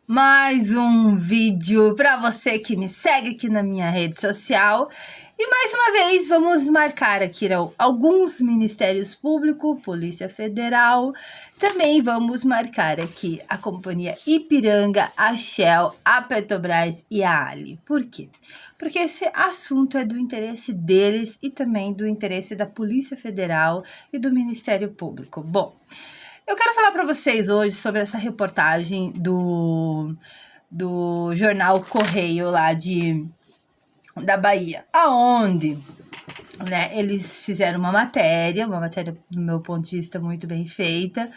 Mais um vídeo para você que me segue aqui na minha rede social. E mais uma vez vamos marcar aqui alguns ministérios públicos, Polícia Federal. Também vamos marcar aqui a Companhia Ipiranga, a Shell, a Petrobras e a Ali. Por quê? Porque esse assunto é do interesse deles e também do interesse da Polícia Federal e do Ministério Público. Bom, eu quero falar para vocês hoje sobre essa reportagem do jornal Correio lá da Bahia, aonde, né, eles fizeram uma matéria, do meu ponto de vista muito bem feita,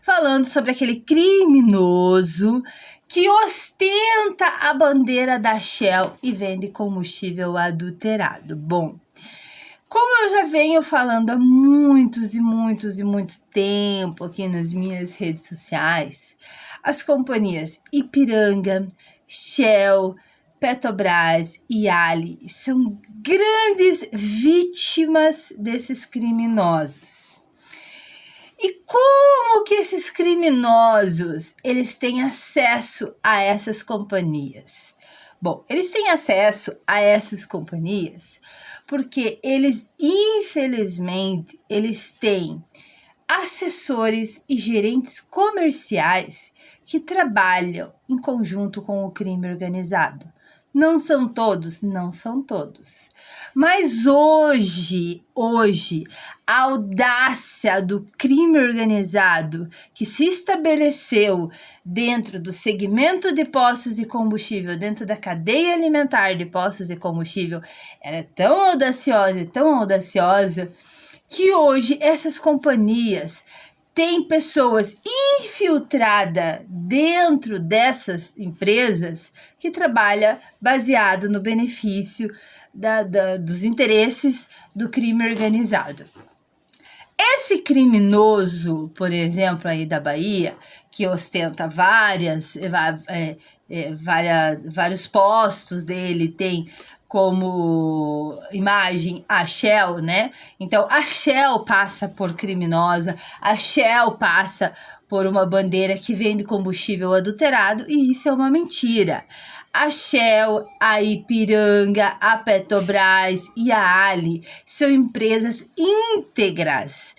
falando sobre aquele criminoso que ostenta a bandeira da Shell e vende combustível adulterado. Bom, como eu já venho falando há muito tempo aqui nas minhas redes sociais, as companhias Ipiranga, Shell, Petrobras e Ali são grandes vítimas desses criminosos. E como que esses criminosos eles têm acesso a essas companhias? Bom, eles têm acesso a essas companhias porque eles, infelizmente, eles têm assessores e gerentes comerciais que trabalham em conjunto com o crime organizado. Não são todos, Mas hoje, a audácia do crime organizado que se estabeleceu dentro do segmento de postos de combustível, dentro da cadeia alimentar de postos de combustível, era tão audaciosa, que hoje essas companhias tem pessoas infiltradas dentro dessas empresas que trabalham baseado no benefício dos interesses do crime organizado. Esse criminoso, por exemplo, aí da Bahia, que ostenta vários postos dele, tem como imagem a Shell, né? Então, a Shell passa por criminosa, a Shell passa por uma bandeira que vende combustível adulterado, e isso é uma mentira. A Shell, a Ipiranga, a Petrobras e a Ali são empresas íntegras,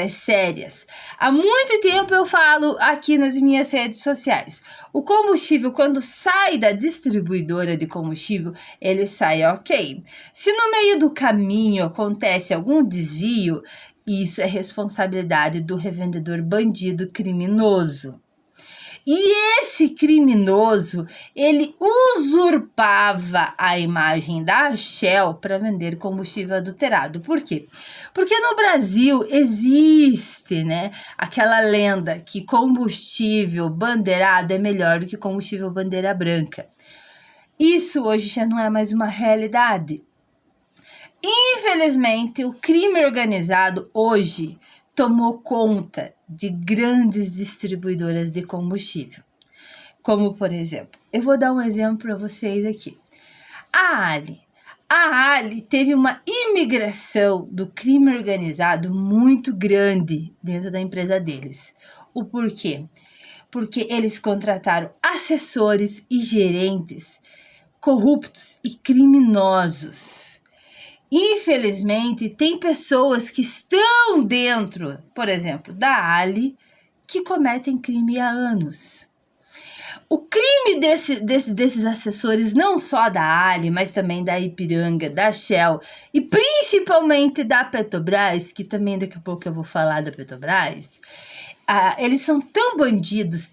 sérias. Há muito tempo eu falo aqui nas minhas redes sociais. O combustível, quando sai da distribuidora de combustível, ele sai ok. Se no meio do caminho acontece algum desvio, isso é responsabilidade do revendedor bandido criminoso. E esse criminoso, ele usurpava a imagem da Shell para vender combustível adulterado. Por quê? Porque no Brasil existe, né, aquela lenda que combustível bandeirado é melhor do que combustível bandeira branca. Isso hoje já não é mais uma realidade. Infelizmente, o crime organizado hoje tomou conta de grandes distribuidoras de combustível. Como, por exemplo, eu vou dar um exemplo para vocês aqui. A Ali teve uma imigração do crime organizado muito grande dentro da empresa deles. O porquê? Porque eles contrataram assessores e gerentes corruptos e criminosos. Infelizmente, tem pessoas que estão dentro, por exemplo, da Ali, que cometem crime há anos. O crime desses assessores, não só da Ali, mas também da Ipiranga, da Shell e principalmente da Petrobras, que também daqui a pouco eu vou falar da Petrobras, eles são tão bandidos,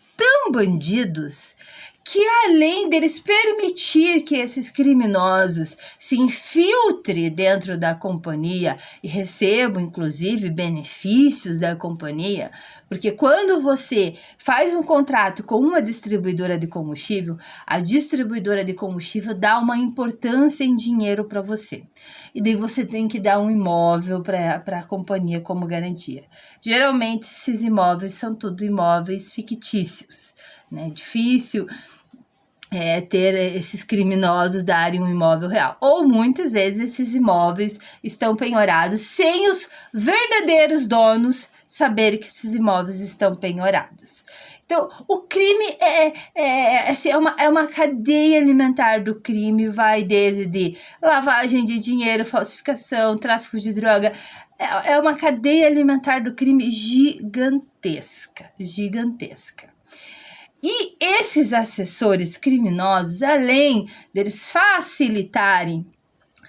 que além deles permitir que esses criminosos se infiltrem dentro da companhia e recebam, inclusive, benefícios da companhia, porque quando você faz um contrato com uma distribuidora de combustível, a distribuidora de combustível dá uma importância em dinheiro para você. E daí você tem que dar um imóvel para a companhia como garantia. Geralmente, esses imóveis são tudo imóveis fictícios, né? Difícil ter esses criminosos darem um imóvel real. Ou muitas vezes esses imóveis estão penhorados sem os verdadeiros donos saber que esses imóveis estão penhorados. Então, o crime é uma cadeia alimentar do crime, vai desde lavagem de dinheiro, falsificação, tráfico de droga. É uma cadeia alimentar do crime gigantesca. E esses assessores criminosos, além deles facilitarem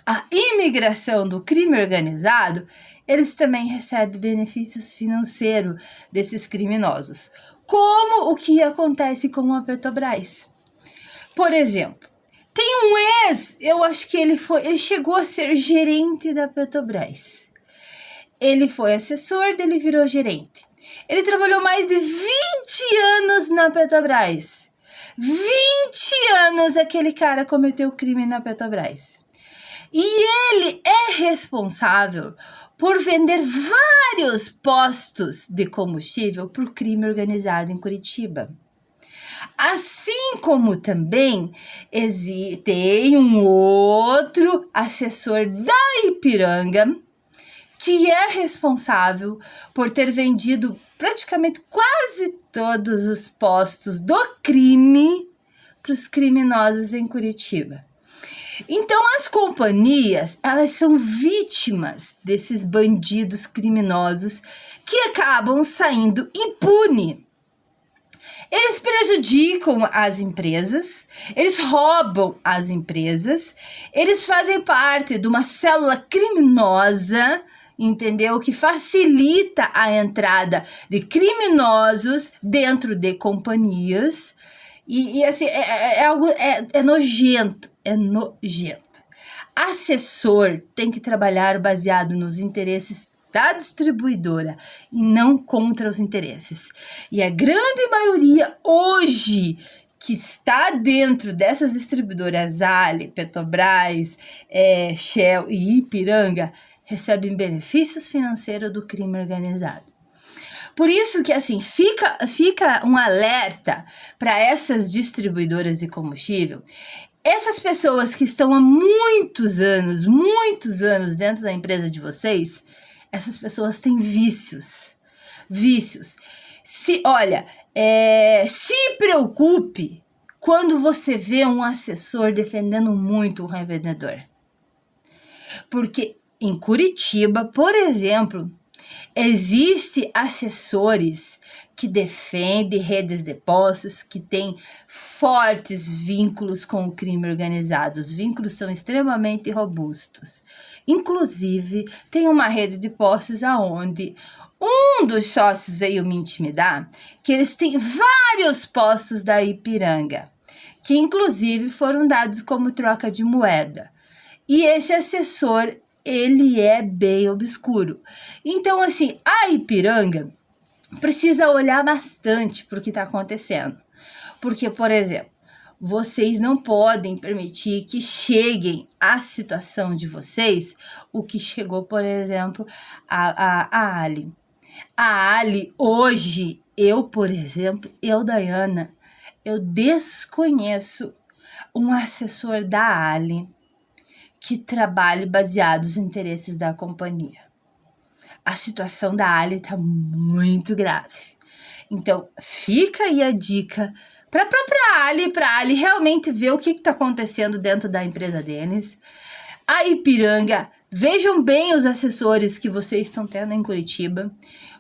a imigração do crime organizado, eles também recebem benefícios financeiros desses criminosos, como o que acontece com a Petrobras. Por exemplo, tem um eu acho que ele chegou a ser gerente da Petrobras. Ele foi assessor, ele virou gerente. Ele trabalhou mais de 20 anos na Petrobras. 20 anos aquele cara cometeu crime na Petrobras. E ele é responsável por vender vários postos de combustível para o crime organizado em Curitiba. Assim como também tem um outro assessor da Ipiranga que é responsável por ter vendido praticamente quase todos os postos do crime para os criminosos em Curitiba. Então, as companhias, elas são vítimas desses bandidos criminosos que acabam saindo impune. Eles prejudicam as empresas, eles roubam as empresas, eles fazem parte de uma célula criminosa, entendeu? Que facilita a entrada de criminosos dentro de companhias. E assim, é nojento. Assessor tem que trabalhar baseado nos interesses da distribuidora e não contra os interesses. E a grande maioria hoje que está dentro dessas distribuidoras, Ali, Petrobras, Shell e Ipiranga, recebem benefícios financeiros do crime organizado. Por isso que, assim, fica um alerta para essas distribuidoras de combustível. Essas pessoas que estão há muitos anos dentro da empresa de vocês, essas pessoas têm vícios. Se preocupe quando você vê um assessor defendendo muito um revendedor. Porque em Curitiba, por exemplo, existem assessores que defendem redes de postos, que têm fortes vínculos com o crime organizado. Os vínculos são extremamente robustos. Inclusive, tem uma rede de postos onde um dos sócios veio me intimidar, que eles têm vários postos da Ipiranga, que inclusive foram dados como troca de moeda. E esse assessor, ele é bem obscuro. Então, assim, a Ipiranga precisa olhar bastante para o que está acontecendo. Porque, por exemplo, vocês não podem permitir que cheguem à situação de vocês o que chegou, por exemplo, a Ali. A Ali, hoje, Dayana, eu desconheço um assessor da Ali que trabalhe baseado nos interesses da companhia. A situação da Ali está muito grave. Então, fica aí a dica para a própria para a Ali realmente ver o que está acontecendo dentro da empresa deles. A Ipiranga, vejam bem os assessores que vocês estão tendo em Curitiba,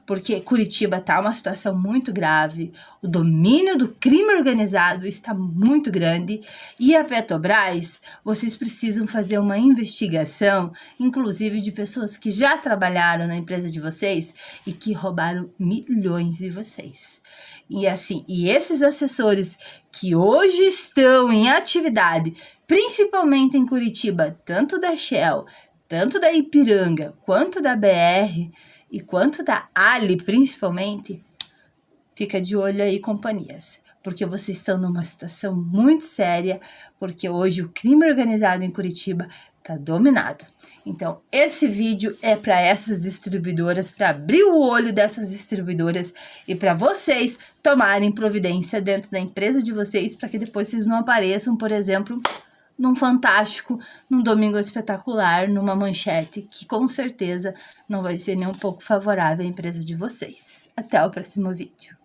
porque Curitiba está uma situação muito grave, o domínio do crime organizado está muito grande e a Petrobras, vocês precisam fazer uma investigação, inclusive de pessoas que já trabalharam na empresa de vocês e que roubaram milhões de vocês. E assim, esses assessores que hoje estão em atividade, principalmente em Curitiba, tanto da Shell, tanto da Ipiranga, quanto da BR, e quanto da Ali, principalmente, fica de olho aí, companhias. Porque vocês estão numa situação muito séria, porque hoje o crime organizado em Curitiba está dominado. Então, esse vídeo é para essas distribuidoras, para abrir o olho dessas distribuidoras e para vocês tomarem providência dentro da empresa de vocês, para que depois vocês não apareçam, por exemplo, num Fantástico, num Domingo Espetacular, numa manchete que com certeza não vai ser nem um pouco favorável à empresa de vocês. Até o próximo vídeo.